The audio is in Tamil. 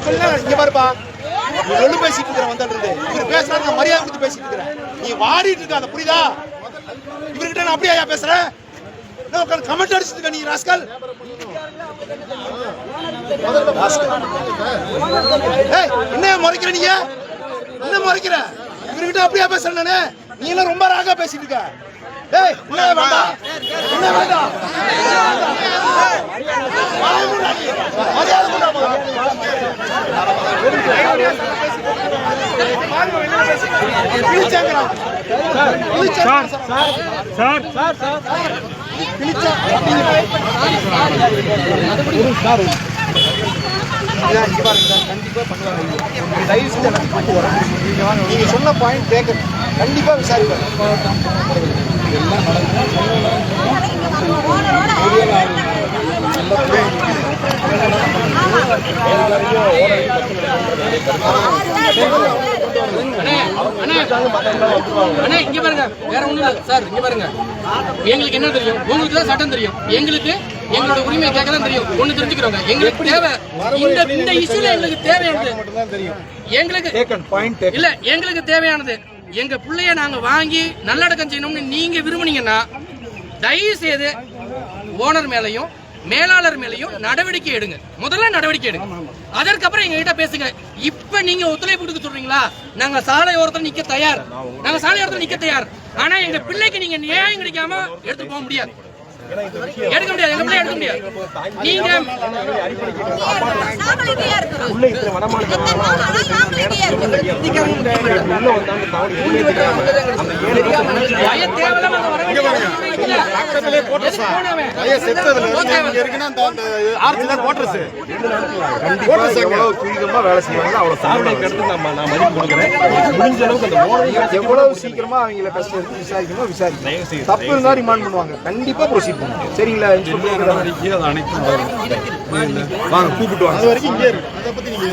சொன்ன இங்க பாருப்பா, ஒண்ணு பேசிட்டு இருக்கிற வந்தாட்டு இவர் பேசுறாரு, நான் மரியாதை கொடுத்து பேசிட்டு இருக்கிறேன். நீ வாடிட்டு இருக்க, அதை புரியுதா? இவர்கிட்ட நான் அப்படியா பேசுறேன்? கமெண்ட் அடிச்சுட்டு இருக்க நீ ராஸ்கல். என்ன முறைக்கிற நீங்க? என்ன முறைக்கிற? இவர்கிட்ட அப்படியா பேசுறேன் நானு? நீ எல்லாம் ரொம்ப ராகா பேசிட்டு இருக்க. ஏய், என்ன வேண்டாம், என்ன வேண்டாம், கண்டிப்பா பண்ணுவாங்க. நீங்க சொன்ன பாயிண்ட் கேட்க கண்டிப்பா விசாரிப்பாங்க. இங்க பாருங்க, வேற ஒண்ணும் இல்ல சார். இங்க பாருங்க, எங்களுக்கு என்ன தெரியும்? உங்களுக்கு தான் சட்டம் தெரியும். எங்களுக்கு எங்களோட உரிமையை கேட்க தான் தெரியும். ஒண்ணு தெரிஞ்சுக்கிறோங்க, எங்களுக்கு தேவை இந்த இஷ்யூல எங்களுக்கு தேவையானது எங்களுக்கு இல்ல, எங்களுக்கு தேவையானது எங்க பிள்ளைய நாங்க வாங்கி நல்லடக்கம் செய்யணும்னு நீங்க விரும்புனீங்கன்னா தயவு செய்து ஓனர் மேலையும் மேலாளர் மேலையும் நடவடிக்கை எடுங்க. முதல்ல நடவடிக்கை எடுங்க, அதற்கப்புறம் எங்க கிட்ட பேசுங்க. இப்ப நீங்க ஒத்துழைப்பு கொடுக்க சொல்றீங்களா? நாங்க சாலை ஓரத்தில் நிக்க தயார், நாங்க சாலை ஓரத்தில் நிக்க தயார். ஆனா எங்க பிள்ளைக்கு நீங்க நியாயம் கிடைக்காம எடுத்து போக முடியாது, எடுக்க முடியாது, எங்க பிள்ளை எடுக்க முடியாது. நீங்க எவ்வளவு சீக்கிரமா அவங்களை விசாரிக்கணும், விசாரிக்கணும். தப்பு இருந்தா ரிமாண்ட் பண்ணுவாங்க, கண்டிப்பா ப்ரொசீட் பண்ணுவாங்க. சரிங்களா? வாங்க கூப்பிட்டு வாங்க. அது வரைக்கும் இங்கே இருக்கு. அதை பத்தி நீங்க